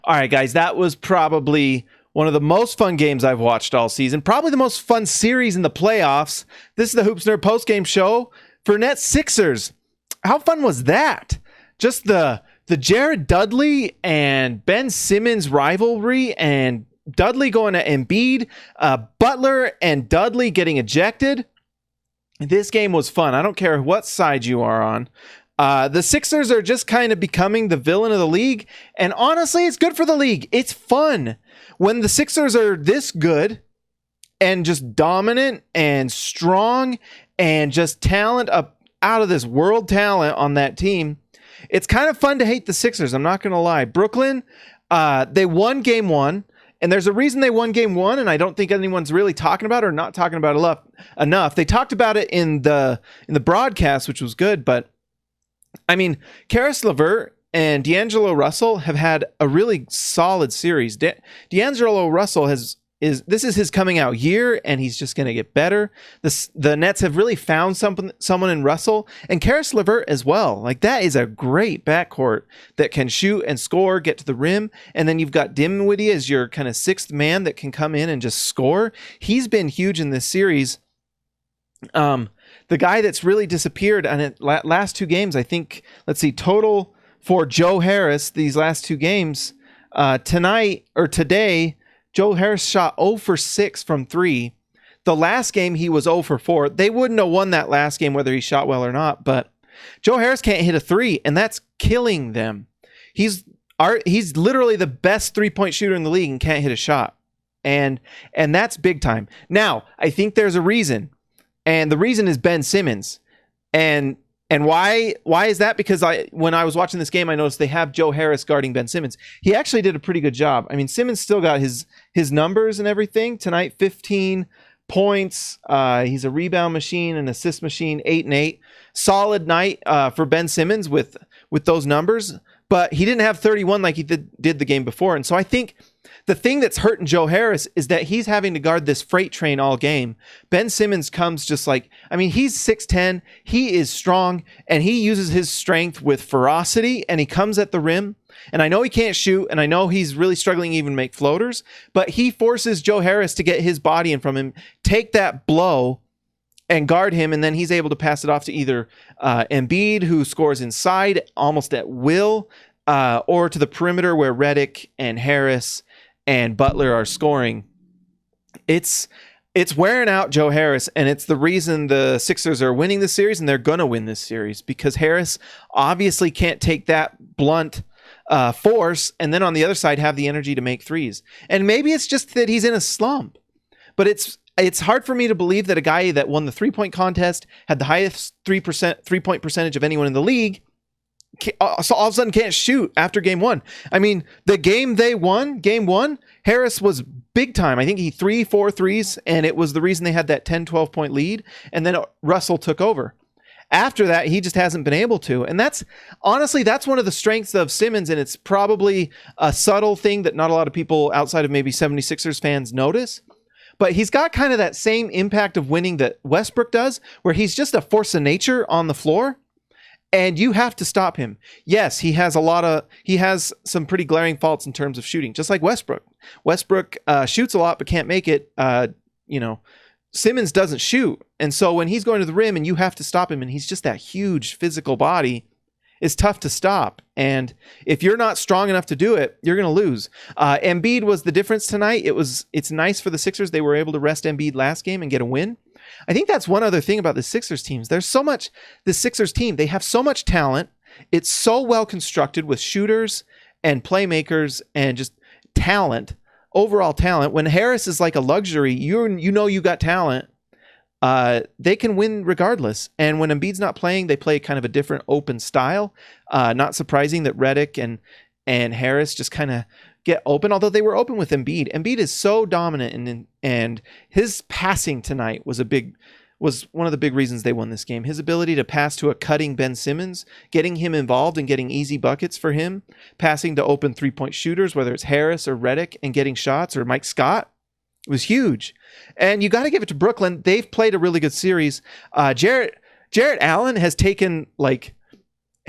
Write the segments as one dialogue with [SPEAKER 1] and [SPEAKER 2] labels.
[SPEAKER 1] All right, guys, that was probably one of the most fun games I've watched all season. Probably the most fun series in the playoffs. This is the Hoops Nerd postgame show for Nets Sixers. How fun was that? Just the Jared Dudley and Ben Simmons rivalry, and Dudley going to Embiid, Butler and Dudley getting ejected. This game was fun. I don't care what side you are on. The Sixers are just kind of becoming the villain of the league. And honestly, it's good for the league. It's fun. When the Sixers are this good and just dominant and strong and just talent up out of this world talent on that team, it's kind of fun to hate the Sixers. I'm not going to lie. Brooklyn, they won game one. And there's a reason they won game one, and I don't think anyone's really talking about it or not talking about it enough. They talked about it in the broadcast, which was good, but I mean, Caris Levert and D'Angelo Russell have had a really solid series. D'Angelo Russell this is his coming out year, and he's just going to get better. The Nets have really found someone in Russell and Caris Levert as well. Like, that is a great backcourt that can shoot and score, get to the rim, and then you've got Dinwiddie as your kind of sixth man that can come in and just score. He's been huge in this series. The guy that's really disappeared on it last two games, I think, let's see, total for Joe Harris, these last two games, today, Joe Harris shot 0 for 6 from 3. The last game, he was 0 for 4. They wouldn't have won that last game whether he shot well or not, but Joe Harris can't hit a 3, and that's killing them. He's literally the best three-point shooter in the league and can't hit a shot. And that's big time. Now, I think there's a reason. And the reason is Ben Simmons. And why is that? Because when I was watching this game, I noticed they have Joe Harris guarding Ben Simmons. He actually did a pretty good job. I mean, Simmons still got his numbers and everything. Tonight, 15 points. He's a rebound machine, an assist machine, 8 and 8. Solid night for Ben Simmons with those numbers. But he didn't have 31 like he did the game before. And so I think the thing that's hurting Joe Harris is that he's having to guard this freight train all game. Ben Simmons comes just like, I mean, he's 6'10", he is strong, and he uses his strength with ferocity, and he comes at the rim. And I know he can't shoot, and I know he's really struggling to even make floaters, but he forces Joe Harris to get his body in from him, take that blow, and guard him, and then he's able to pass it off to either Embiid, who scores inside almost at will, or to the perimeter where Redick and Harris and Butler are scoring. It's wearing out Joe Harris, and it's the reason the Sixers are winning this series, and they're going to win this series, because Harris obviously can't take that blunt force and then on the other side have the energy to make threes. And maybe it's just that he's in a slump, but it's hard for me to believe that a guy that won the three-point contest, had the highest three-point percentage of anyone in the league, so all of a sudden can't shoot after game one. I mean, the game they won, game one, Harris was big time. I think he 3-4 threes, and it was the reason they had that 10-12 point lead, and then Russell took over. After that, he just hasn't been able to. And that's one of the strengths of Simmons, and it's probably a subtle thing that not a lot of people outside of maybe 76ers fans notice. But he's got kind of that same impact of winning that Westbrook does, where he's just a force of nature on the floor. And you have to stop him. Yes, he has some pretty glaring faults in terms of shooting, just like Westbrook. Westbrook shoots a lot but can't make it. Simmons doesn't shoot. And so when he's going to the rim and you have to stop him, and he's just that huge physical body, it's tough to stop. And if you're not strong enough to do it, you're going to lose. Embiid was the difference tonight. It's nice for the Sixers. They were able to rest Embiid last game and get a win. I think that's one other thing about the Sixers teams. The Sixers team, they have so much talent. It's so well constructed with shooters and playmakers and just talent, overall talent. When Harris is like a luxury, you know you got talent. They can win regardless. And when Embiid's not playing, they play kind of a different open style. Not surprising that Redick and Harris just kind of get open, although they were open with Embiid. Embiid is so dominant, and his passing tonight was one of the big reasons they won this game. His ability to pass to a cutting Ben Simmons, getting him involved and getting easy buckets for him, passing to open three-point shooters, whether it's Harris or Redick, and getting shots, or Mike Scott, was huge. And you got to give it to Brooklyn. They've played a really good series. Jarrett Allen has taken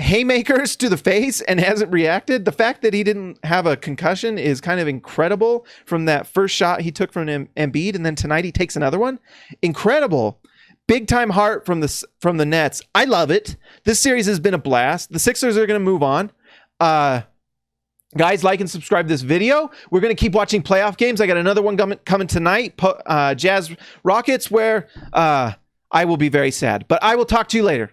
[SPEAKER 1] haymakers to the face and hasn't reacted. The fact that he didn't have a concussion is kind of incredible from that first shot he took from Embiid, and then tonight he takes another one. Incredible. Big time heart from the Nets. I love it. This series has been a blast. The Sixers are going to move on. Guys, like and subscribe to this video. We're going to keep watching playoff games. I got another one coming tonight, Jazz Rockets, where I will be very sad. But I will talk to you later.